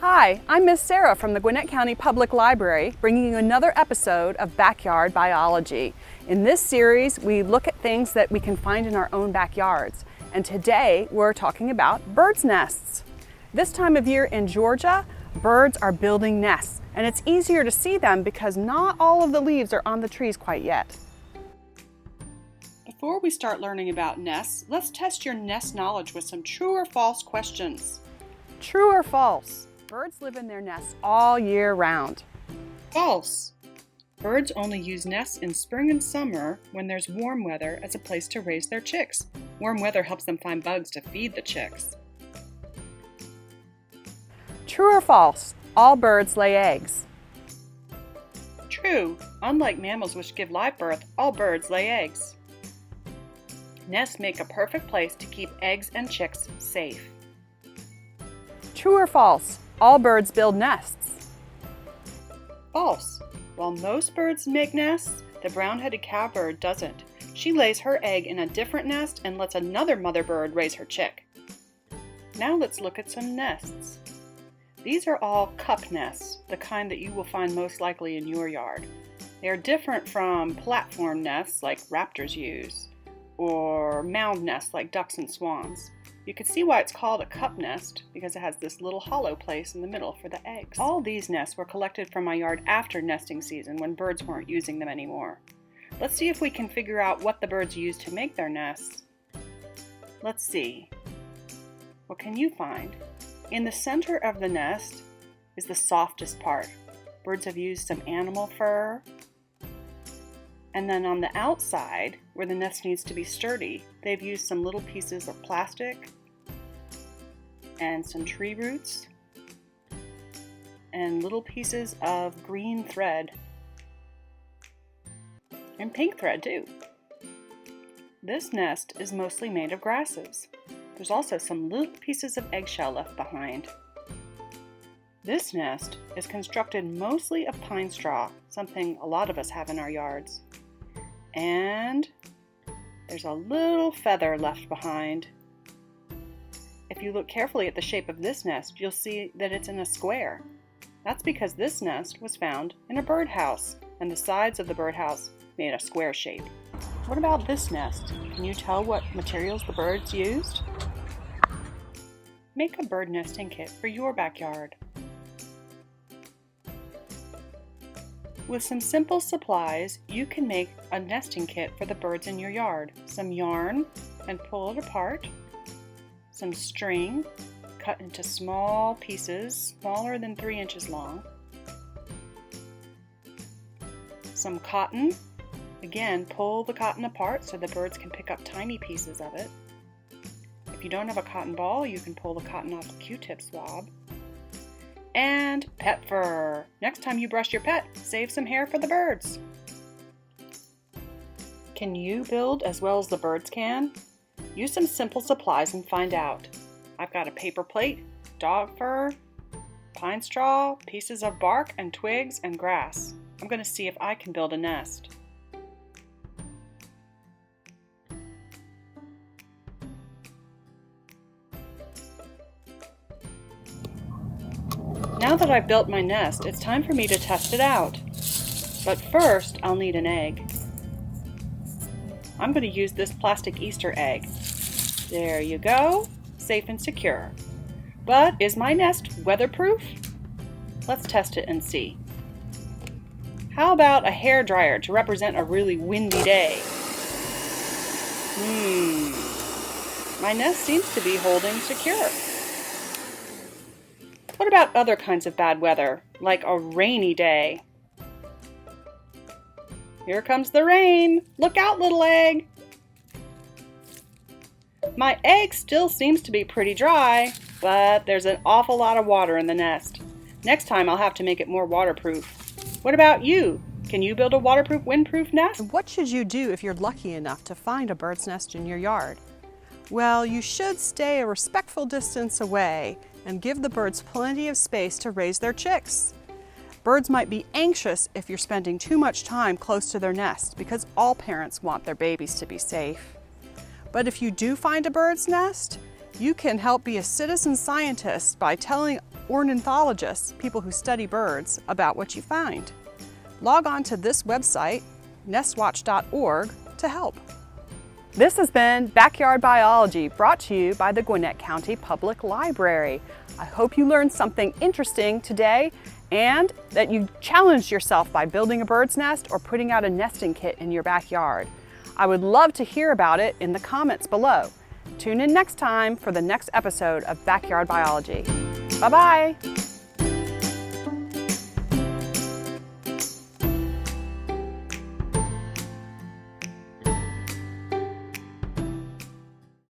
Hi, I'm Miss Sarah from the Gwinnett County Public Library, bringing you another episode of Backyard Biology. In this series, we look at things that we can find in our own backyards. And today, we're talking about birds' nests. This time of year in Georgia, birds are building nests, and it's easier to see them because not all of the leaves are on the trees quite yet. Before we start learning about nests, let's test your nest knowledge with some true or false questions. True or false? Birds live in their nests all year round. False. Birds only use nests in spring and summer when there's warm weather as a place to raise their chicks. Warm weather helps them find bugs to feed the chicks. True or false? All birds lay eggs. True. Unlike mammals which give live birth, all birds lay eggs. Nests make a perfect place to keep eggs and chicks safe. True or false? All birds build nests. False. While most birds make nests, the brown-headed cowbird doesn't. She lays her egg in a different nest and lets another mother bird raise her chick. Now let's look at some nests. These are all cup nests, the kind that you will find most likely in your yard. They are different from platform nests like raptors use, or mound nests like ducks and swans. You can see why it's called a cup nest, because it has this little hollow place in the middle for the eggs. All these nests were collected from my yard after nesting season when birds weren't using them anymore. Let's see if we can figure out what the birds use to make their nests. Let's see. What can you find? In the center of the nest is the softest part. Birds have used some animal fur. And then on the outside, where the nest needs to be sturdy, they've used some little pieces of plastic and some tree roots and little pieces of green thread and pink thread too. This nest is mostly made of grasses. There's also some little pieces of eggshell left behind. This nest is constructed mostly of pine straw, something a lot of us have in our yards. And there's a little feather left behind. If you look carefully at the shape of this nest, you'll see that it's in a square. That's because this nest was found in a birdhouse, and the sides of the birdhouse made a square shape. What about this nest? Can you tell what materials the birds used? Make a bird nesting kit for your backyard. With some simple supplies, you can make a nesting kit for the birds in your yard. Some yarn and pull it apart, some string cut into small pieces, smaller than 3 inches long, some cotton. Again, pull the cotton apart so the birds can pick up tiny pieces of it. If you don't have a cotton ball, you can pull the cotton off a Q-tip swab. And pet fur. Next time you brush your pet, save some hair for the birds. Can you build as well as the birds can? Use some simple supplies and find out. I've got a paper plate, dog fur, pine straw, pieces of bark and twigs and grass. I'm going to see if I can build a nest. Now that I've built my nest, it's time for me to test it out. But first, I'll need an egg. I'm going to use this plastic Easter egg. There you go, safe and secure. But is my nest weatherproof? Let's test it and see. How about a hairdryer to represent a really windy day? My nest seems to be holding secure. What about other kinds of bad weather, like a rainy day? Here comes the rain. Look out, little egg. My egg still seems to be pretty dry, but there's an awful lot of water in the nest. Next time I'll have to make it more waterproof. What about you? Can you build a waterproof, windproof nest? What should you do if you're lucky enough to find a bird's nest in your yard? Well, you should stay a respectful distance away and give the birds plenty of space to raise their chicks. Birds might be anxious if you're spending too much time close to their nest because all parents want their babies to be safe. But if you do find a bird's nest, you can help be a citizen scientist by telling ornithologists, people who study birds, about what you find. Log on to this website, nestwatch.org, to help. This has been Backyard Biology, brought to you by the Gwinnett County Public Library. I hope you learned something interesting today and that you challenged yourself by building a bird's nest or putting out a nesting kit in your backyard. I would love to hear about it in the comments below. Tune in next time for the next episode of Backyard Biology. Bye-bye.